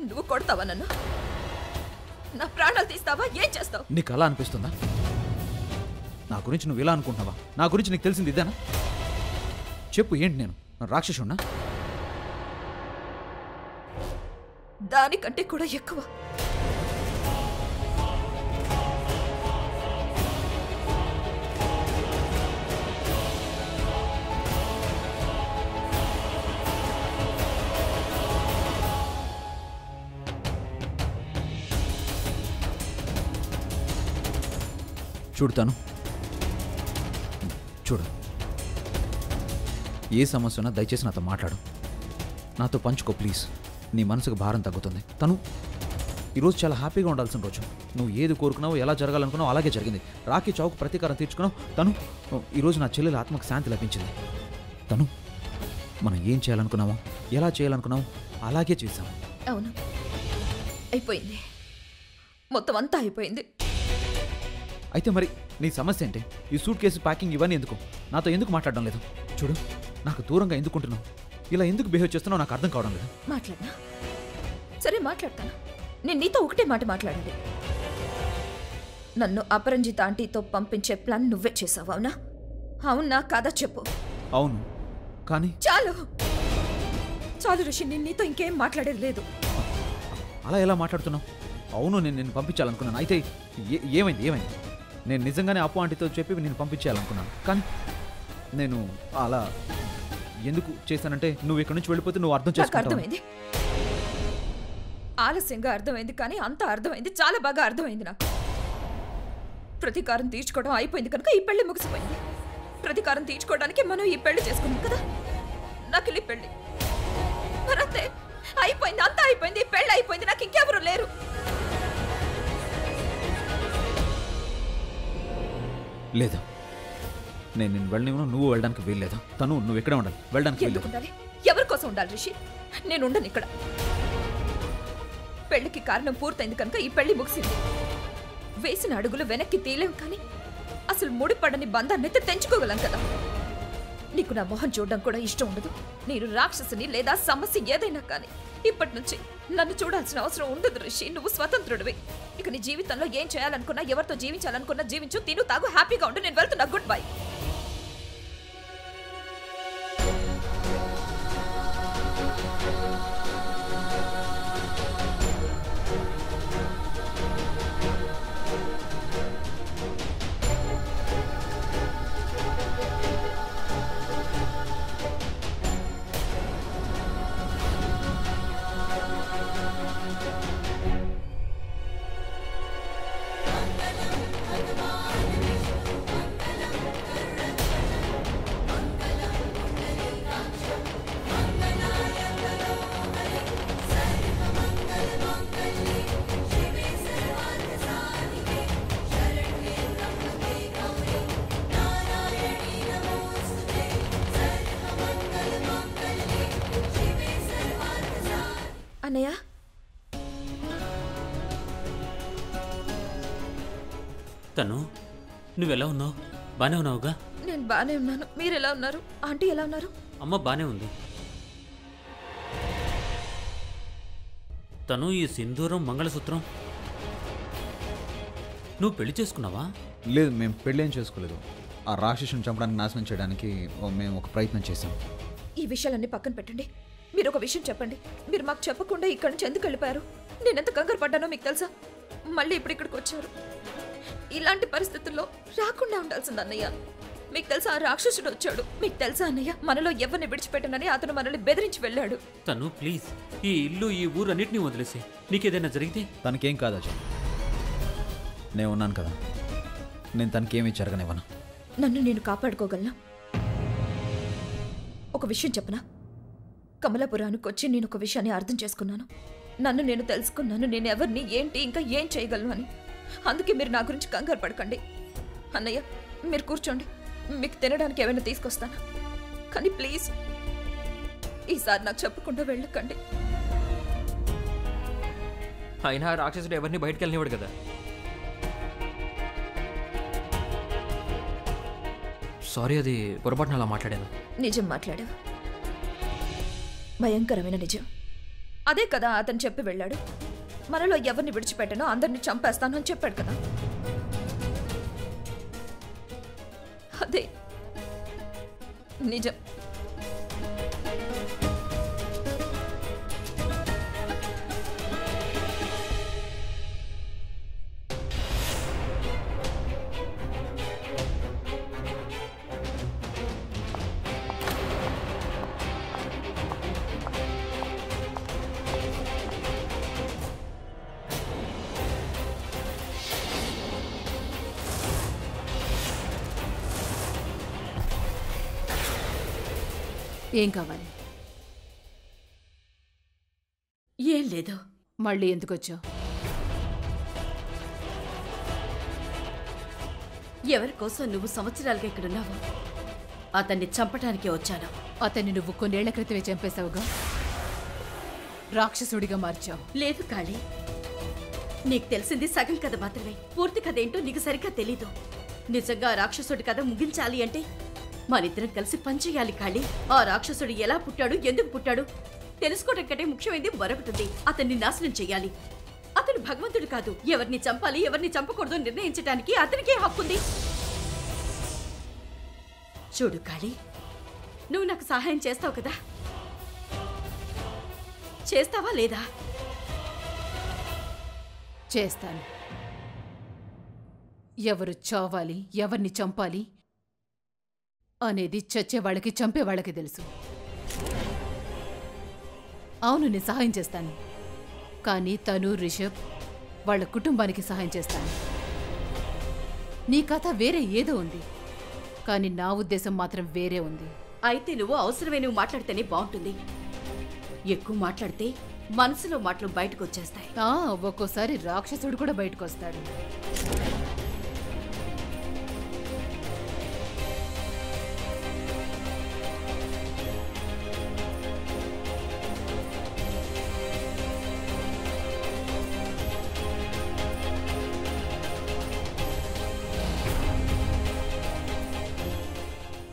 నువ్వు కొడతావా నన్ను? నా ప్రాణాలు తీస్తావా? ఏం చేస్తావు? నీకు అలా అనిపిస్తుందా? నా గురించి నువ్వు ఇలా అనుకుంటున్నావా? నా గురించి నీకు తెలిసింది ఇదేనా? చెప్పు, ఏంటి నేను రాక్షసున్నా? దానికంటే కూడా ఎక్కువ. చూడతాను, చూడు, ఏ సమస్య ఉన్నా దయచేసి నాతో మాట్లాడు, నాతో పంచుకో ప్లీజ్. నీ మనసుకు భారం తగ్గుతుంది. తను ఈరోజు చాలా హ్యాపీగా ఉండాల్సిన రోజు. నువ్వు ఏది కోరుకున్నావో, ఎలా జరగాలనుకున్నావు అలాగే జరిగింది. రాఖీ చౌక్ ప్రతీకారం తీర్చుకున్నావు. తను ఈరోజు నా చెల్లెల ఆత్మకు శాంతి లభించింది. తను మనం ఏం చేయాలనుకున్నామో, ఎలా చేయాలనుకున్నామో అలాగే చేశాము. అవును, అయిపోయింది. మొత్తం అంతా అయిపోయింది. అయితే మరి నీ సమస్య ఏంటి? ఈ సూట్ కేసు ప్యాకింగ్ ఇవన్నీ ఎందుకు? నాతో ఎందుకు మాట్లాడడం లేదు? చూడు, నాకు దూరంగా ఎందుకుంటున్నావు? ఇలా ఎందుకు బిహేవ్ చేస్తున్నావు నాకు అర్థం కావడం లేదు. మాట్లాడనా? సరే మాట్లాడతాను. నేను నీతో ఒకటే మాట మాట్లాడాలి. నన్ను అపరంజిత ఆంటీతో పంపించే ప్లాన్ నువ్వే చేసావు, అవునా? అవునా కాదా చెప్పు. అవును, కానీ చాలు చాలు రిషి, నేను నీతో ఇంకేం మాట్లాడేది లేదు. అలా ఎలా మాట్లాడుతున్నావు? అవును, నేను పంపించాలనుకున్నాను. అయితే ఏమైంది? నేను నిజంగానే అప్పు ఆంటీతో చెప్పి నేను పంపించేయాలనుకున్నాను. కానీ నేను అలా ఎందుకు చేశానంటే, నువ్వు ఇక్కడి నుంచి వెళ్ళిపోతే నువ్వు అర్థం చేసుకుంటావు. అర్థమైంది, ఆలస్యంగా అర్థమైంది, కానీ అంతా అర్థమైంది. చాలా బాగా అర్థమైంది నాకు. ప్రతీకారం తీర్చుకోవడం అయిపోయింది కనుక ఈ పెళ్లి ముగిసిపోయింది. ప్రతీకారం తీర్చుకోవడానికి మనం ఈ పెళ్లి చేసుకున్నాం కదా, నకిలీ పెళ్లి. మరంతే, అయిపోయింది, అంతా అయిపోయింది. ఈ పెళ్లి అయిపోయింది, నాకు ఇంకెవరు లేరు. లేదా నేను వెళ్ళనివ్వను, నువ్వు వెళ్ళడానికి వీల్లేదా? తను నువ్వు ఎక్కడే ఉండాలి, వెళ్ళడానికి ఎందుకు ఉండాలి? ఎవరి కోసం ఉండాలి రిషి? నేను ఉండను ఇక్కడ. పెళ్లికి కారణం పూర్తయింది కనుక ఈ పెళ్లి ముగిసింది. వేసిన అడుగులు వెనక్కి తీయలేం, కానీ అసలు ముడిపడని బంధాన్నైతే తెంచుకోగలం కదా. నీకు నా మొహం చూడడం కూడా ఇష్టం ఉండదు. నేను రాక్షసుని లేదా సమస్య ఏదైనా కానీ ఇప్పటి నుంచి నన్ను చూడాల్సిన అవసరం ఉండదు రిషి. నువ్వు స్వతంత్రుడివి. ఇక నీ జీవితంలో ఏం చేయాలనుకున్నా, ఎవరితో జీవించాలనుకున్నా జీవించు, తిను, తాగు, హ్యాపీగా ఉండు. నేను వెళ్తున్నా. Good bye. అన్నయ్య, తను నువ్వెలా ఉన్నావు? బానే ఉన్నావుగా? నేను బానే ఉన్నాను. మీరు ఎలా ఉన్నారు? ఆంటీ ఎలా ఉన్నారు? అమ్మ బానే ఉంది. తను ఈ సింధూరం, మంగళసూత్రం నువ్వు పెళ్లి చేసుకున్నావా? లేదు, మేము పెళ్ళేం చేసుకోలేదు. ఆ రాక్షసుని చంపడానికి, నాశనం చేయడానికి మేము ఒక ప్రయత్నం చేశాం. ఈ విషయాలన్నీ పక్కన పెట్టండి. మీరు ఒక విషయం చెప్పండి. మీరు మాకు చెప్పకుండా ఇక్కడి నుంచి ఎందుకు వెళ్ళిపోయారు? నేనెంత కంగారు పడ్డానో మీకు తెలుసా? మళ్ళీ ఇప్పుడు ఇక్కడికి వచ్చారు. ఇలాంటి పరిస్థితుల్లో రాకుండా ఉండాల్సింది అన్నయ్య. మీకు తెలుసా, ఆ రాక్షసుడు వచ్చాడు. మీకు తెలుసా అన్నయ్య, మనలో ఎవరిని విడిచిపెట్టనని అతను మనల్ని బెదిరించి వెళ్ళాడు. తను ప్లీజ్, ఈ ఇల్లు, ఈ ఊరన్నిటినీ వదిలేసి నీకేదైనా జరిగితే తనకేం కాదా? నేను ఉన్నాను కదా, నేను తనకేమీ జరగనివ్వను. నన్ను నేను కాపాడుకోగలను. ఒక విషయం చెప్పనా? కమలాపురానికి వచ్చి నేను ఒక విషయాన్ని అర్థం చేసుకున్నాను. నన్ను నేను తెలుసుకున్నాను, నేను ఎవరిని, ఏంటి, ఇంకా ఏం చేయగలను అని. అందుకే మీరు నా గురించి కంగారు పడకండి. అన్నయ్య, మీరు కూర్చోండి. మీకు తినడానికి ఏమైనా తీసుకొస్తాను. కానీ ప్లీజ్ ఈసారి నాకు చెప్పకుండా వెళ్ళకండి. అయినా రాక్షసుడు ఎవరిని బయటికి వెళ్ళనివాడు కదా. సారీ, అది పొరపాటున అలా మాట్లాడాను. నిజం మాట్లాడావు, భయంకరమైన నిజం. అదే కదా అతను చెప్పి వెళ్ళాడు. మనలో ఎవరిని విడిచిపెట్టనో అందరిని చంపేస్తాను అని చెప్పాడు కదా. అదే నిజం. ఏం కావాలి? ఏం లేదు. మళ్ళీ ఎందుకొచ్చావు? ఎవరి కోసం నువ్వు సంవత్సరాలుగా ఇక్కడున్నావు? అతన్ని చంపటానికే వచ్చాను. అతన్ని నువ్వు కొన్నేళ్ల క్రితమే చంపేశావుగా. రాక్షసుడిగా మార్చావు. లేదు కాళీ, నీకు తెలిసింది సగం కథ మాత్రమే. పూర్తి కథ ఏంటో నీకు సరిగ్గా తెలీదు. నిజంగా రాక్షసుడి కథ ముగించాలి అంటే మనిద్దరం కలిసి పనిచేయాలి కాళీ. ఆ రాక్షసుడు ఎలా పుట్టాడు, ఎందుకు పుట్టాడు తెలుసుకోవడం కంటే ముఖ్యమైనది మరొకటి. అతన్ని నాశనం చెయ్యాలి. అతను భగవంతుడు కాదు. ఎవరిని చంపాలి, ఎవరిని చంపకూడదు నిర్ణయించడానికి అతనికే హక్కుంది. చూడు కాళీ, నువ్వు నాకు సహాయం చేస్తావు కదా? చేస్తావా లేదా? చేస్తాను. ఎవరు చావాలి, ఎవరిని చంపాలి అనేది చచ్చేవాళ్ళకి చంపేవాళ్ళకి తెలుసు. అవును, నేను సహాయం చేస్తాను. కానీ తను, రిషబ్ వాళ్ళ కుటుంబానికి సహాయం చేస్తాను. నీ కథ వేరే ఏదో ఉంది, కానీ నా ఉద్దేశం మాత్రం వేరే ఉంది. అయితే నువ్వు అవసరమే మాట్లాడితేనే బాగుంటుంది. ఎక్కువ మాట్లాడితే మనసులో మాటలు బయటకు వచ్చేస్తాయి. ఒక్కోసారి రాక్షసుడు కూడా బయటకు వస్తాడు.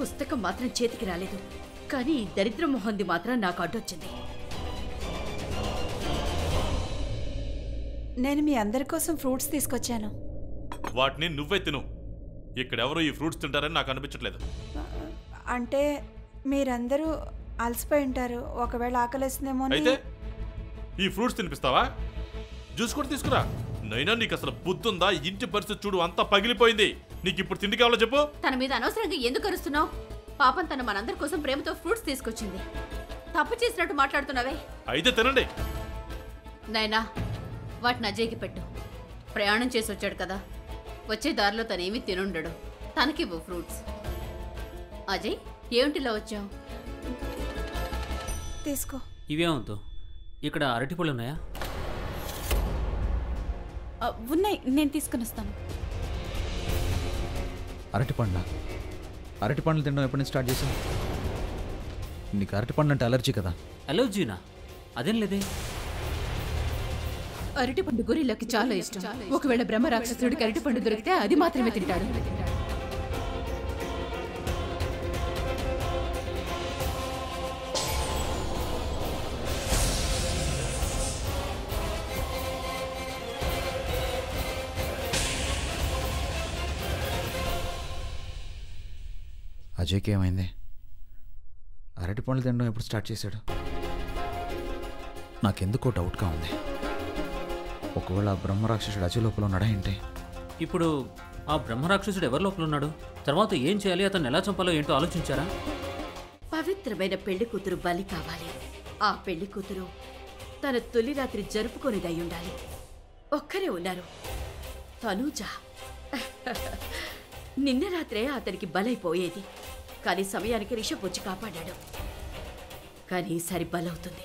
పుస్తకం మాత్రం చేతికి రాలేదు, కానీ ఈ దరిద్ర మొహంది మాత్రం నాకు అడ్డొచ్చింది. నేను మీ అందరి కోసం ఫ్రూట్స్ తీసుకొచ్చాను. వాటిని నువ్వే తిను. ఇక్కడెవరో ఈ ఫ్రూట్స్ తింటారని నాకు అనిపించట్లేదు. అంటే మీరందరూ అలసిపోయి ఉంటారు, ఒకవేళ ఆకలిస్తుందేమో. అయితే ఈ ఫ్రూట్స్ తినిపిస్తావా? జ్యూస్ కూడా తీసుకురా. నైనా నీకు అసలు బుద్ధుందా? ఇంటి పరిస్థితి చూడు, అంతా పగిలిపోయింది. నీకు ఇప్పుడు తిండి కావాలో చెప్పు. తన మీద అనవసరంగా ఎందుకు అరుస్తున్నావు? పాపం తన మనందరి కోసం ప్రేమతో ఫ్రూట్స్ తీసుకొచ్చింది. తప్పు చేసినట్టు మాట్లాడుతున్నావే. అయితే తినండి. నైనా, వాటిని అజయ్కి పెట్టు. ప్రయాణం చేసి వచ్చాడు కదా, వచ్చే దారిలో తనేమీ తినుండడు. తనకివ్వు ఫ్రూట్స్. అజయ్, ఏమిటిలా వచ్చావు? తీసుకో. ఇవేమవుతూ ఇక్కడ అరటిపళ్ళు ఉన్నాయా? ఉన్నాయి, నేను తీసుకుని వస్తాను. అరటిపండ్లు తినడం ఎప్పటి నుంచి స్టార్ట్ చేసావు? నీకు అరటిపండు అంటే అలర్జీ కదా? అలర్జీనా? అదేం లేదే. అరటిపండు గొరిల్లాకి చాలా ఇష్టం. ఒకవేళ బ్రహ్మ రాక్షసుడికి అరటిపండు దొరికితే అది మాత్రమే తింటాడు. అజయ్కి ఏమైంది? అరటిపండ్లు తినడం ఎప్పుడు స్టార్ట్ చేశాడు? నాకెందుకో డౌట్గా ఉంది. ఒకవేళ ఆ బ్రహ్మరాక్షసుడు అజయ్ లోపల ఉన్నాడా ఏంటి? ఇప్పుడు ఆ బ్రహ్మరాక్షసుడు ఎవరి లోపల ఉన్నాడు? తర్వాత ఏం చేయాలి, అతను ఎలా చంపాలో ఏంటో ఆలోచించారా? పవిత్రమైన పెళ్లి కూతురు బలి కావాలి. ఆ పెళ్లి కూతురు తన తొలి రాత్రి జరుపుకొనిదై ఉండాలి. ఒక్కరే ఉన్నారు, తనూజ. నిన్న రాత్రే అతనికి బలైపోయేది, కానీ సమయానికి రిషబ్ వచ్చి కాపాడాడు. కానీ ఈసారి బలవుతుంది.